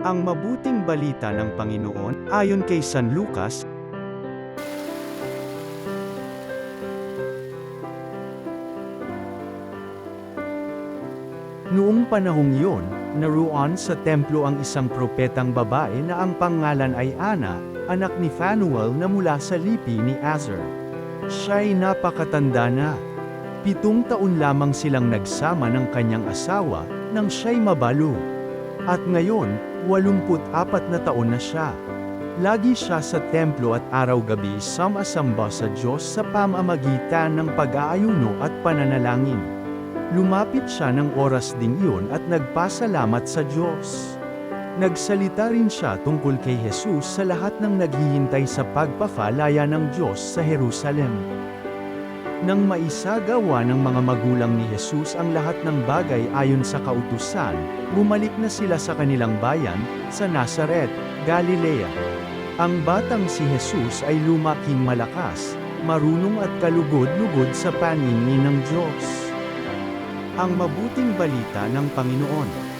Ang mabuting balita ng Panginoon, ayon kay San Lucas. Noong panahong iyon, naroon sa templo ang isang propetang babae na ang pangalan ay Ana, anak ni Phanuel na mula sa lipi ni Azer. Siya'y napakatanda na. 7 taon lamang silang nagsama ng kanyang asawa, nang siya'y mabalo. At ngayon, 84 na taon na siya. Lagi siya sa templo at araw-gabi sumasamba sa Diyos sa pamamagitan ng pag-aayuno at pananalangin. Lumapit siya ng oras ding iyon at nagpasalamat sa Diyos. Nagsalita rin siya tungkol kay Jesus sa lahat ng naghihintay sa pagpapalaya ng Diyos sa Jerusalem. Nang maisagawa ng mga magulang ni Jesus ang lahat ng bagay ayon sa kautusan, bumalik na sila sa kanilang bayan, sa Nazaret, Galilea. Ang batang si Jesus ay lumaking malakas, marunong at kalugod-lugod sa paningin ng Diyos. Ang mabuting balita ng Panginoon.